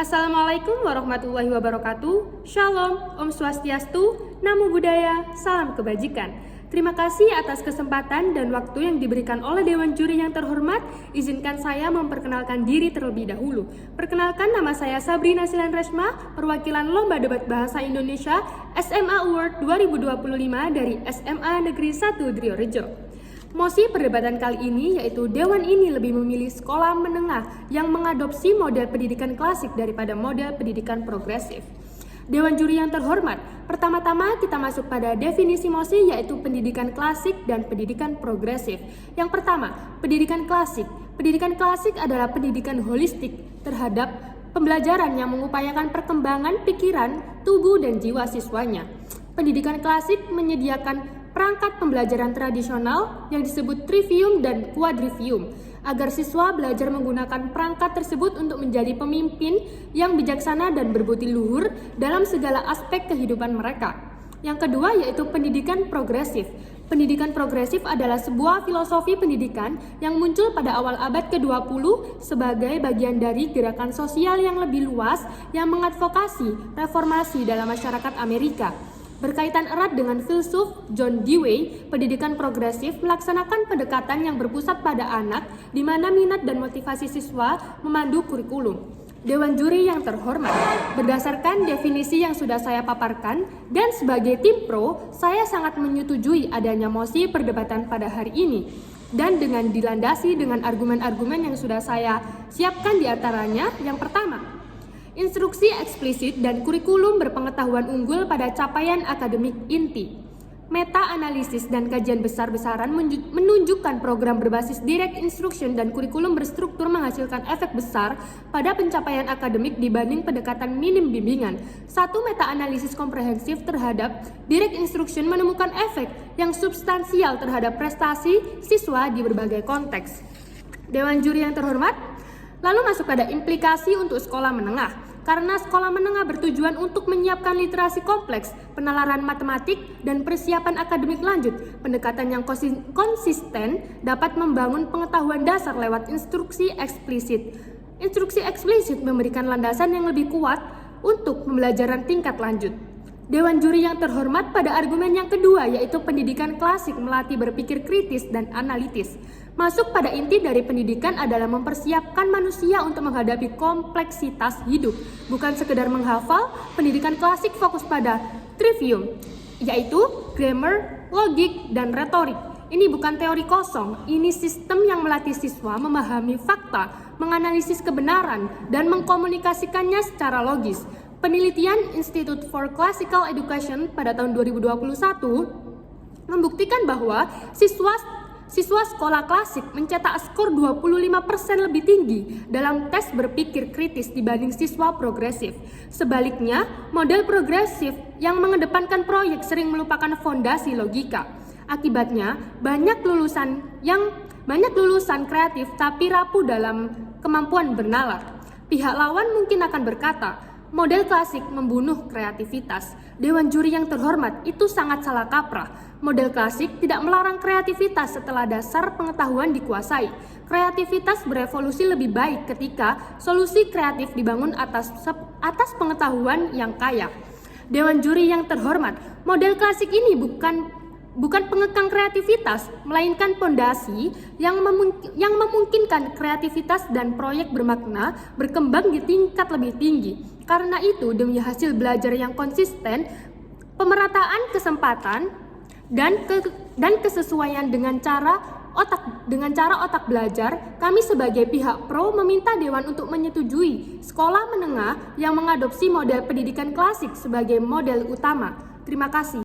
Assalamualaikum warahmatullahi wabarakatuh. Shalom, Om Swastiastu, Namo Buddhaya, salam kebajikan. Terima kasih atas kesempatan dan waktu yang diberikan oleh Dewan Juri yang terhormat. Izinkan saya memperkenalkan diri terlebih dahulu. Perkenalkan, nama saya Sabrina Silan Resma, perwakilan Lomba Debat Bahasa Indonesia SMA Award 2025 dari SMA Negeri 1 Driorejo. Mosi perdebatan kali ini yaitu Dewan ini lebih memilih sekolah menengah yang mengadopsi model pendidikan klasik daripada model pendidikan progresif. Dewan Juri yang terhormat, pertama-tama kita masuk pada definisi mosi yaitu pendidikan klasik dan pendidikan progresif. Yang pertama, pendidikan klasik. Pendidikan klasik adalah pendidikan holistik terhadap pembelajaran yang mengupayakan perkembangan pikiran, tubuh, dan jiwa siswanya. Pendidikan klasik menyediakan perangkat pembelajaran tradisional yang disebut trivium dan quadrivium agar siswa belajar menggunakan perangkat tersebut untuk menjadi pemimpin yang bijaksana dan berbudi luhur dalam segala aspek kehidupan mereka. Yang kedua yaitu pendidikan progresif. Pendidikan progresif adalah sebuah filosofi pendidikan yang muncul pada awal abad ke-20 sebagai bagian dari gerakan sosial yang lebih luas yang mengadvokasi reformasi dalam masyarakat Amerika. Berkaitan erat dengan filsuf John Dewey, pendidikan progresif melaksanakan pendekatan yang berpusat pada anak, di mana minat dan motivasi siswa memandu kurikulum. Dewan Juri yang terhormat, berdasarkan definisi yang sudah saya paparkan, dan sebagai tim pro, saya sangat menyetujui adanya mosi perdebatan pada hari ini. Dan dengan dilandasi dengan argumen-argumen yang sudah saya siapkan diantaranya, yang pertama, instruksi eksplisit dan kurikulum berpengetahuan unggul pada capaian akademik inti. Meta-analisis dan kajian besar-besaran menunjukkan program berbasis direct instruction dan kurikulum berstruktur menghasilkan efek besar pada pencapaian akademik dibanding pendekatan minim bimbingan. Satu meta-analisis komprehensif terhadap direct instruction menemukan efek yang substansial terhadap prestasi siswa di berbagai konteks. Dewan Juri yang terhormat, lalu masuk pada implikasi untuk sekolah menengah. Karena sekolah menengah bertujuan untuk menyiapkan literasi kompleks, penalaran matematik, dan persiapan akademik lanjut. Pendekatan yang konsisten dapat membangun pengetahuan dasar lewat instruksi eksplisit. Instruksi eksplisit memberikan landasan yang lebih kuat untuk pembelajaran tingkat lanjut. Dewan Juri yang terhormat, pada argumen yang kedua yaitu pendidikan klasik melatih berpikir kritis dan analitis. Masuk pada inti dari pendidikan adalah mempersiapkan manusia untuk menghadapi kompleksitas hidup. Bukan sekedar menghafal, pendidikan klasik fokus pada trivium, yaitu grammar, logik, dan retorik. Ini bukan teori kosong, ini sistem yang melatih siswa memahami fakta, menganalisis kebenaran, dan mengkomunikasikannya secara logis. Penelitian Institute for Classical Education pada tahun 2021 membuktikan bahwa siswa sekolah klasik mencetak skor 25% lebih tinggi dalam tes berpikir kritis dibanding siswa progresif. Sebaliknya, model progresif yang mengedepankan proyek sering melupakan fondasi logika. Akibatnya, banyak lulusan kreatif tapi rapuh dalam kemampuan bernalar. Pihak lawan mungkin akan berkata, model klasik membunuh kreativitas. Dewan Juri yang terhormat, itu sangat salah kaprah. Model klasik tidak melarang kreativitas setelah dasar pengetahuan dikuasai. Kreativitas berevolusi lebih baik ketika solusi kreatif dibangun atas pengetahuan yang kaya. Dewan Juri yang terhormat, model klasik ini bukan pengekang kreativitas, melainkan pondasi yang memungkinkan kreativitas dan proyek bermakna berkembang di tingkat lebih tinggi. Karena itu, demi hasil belajar yang konsisten, pemerataan kesempatan dan kesesuaian dengan cara otak belajar, kami sebagai pihak pro meminta Dewan untuk menyetujui sekolah menengah yang mengadopsi model pendidikan klasik sebagai model utama. Terima kasih.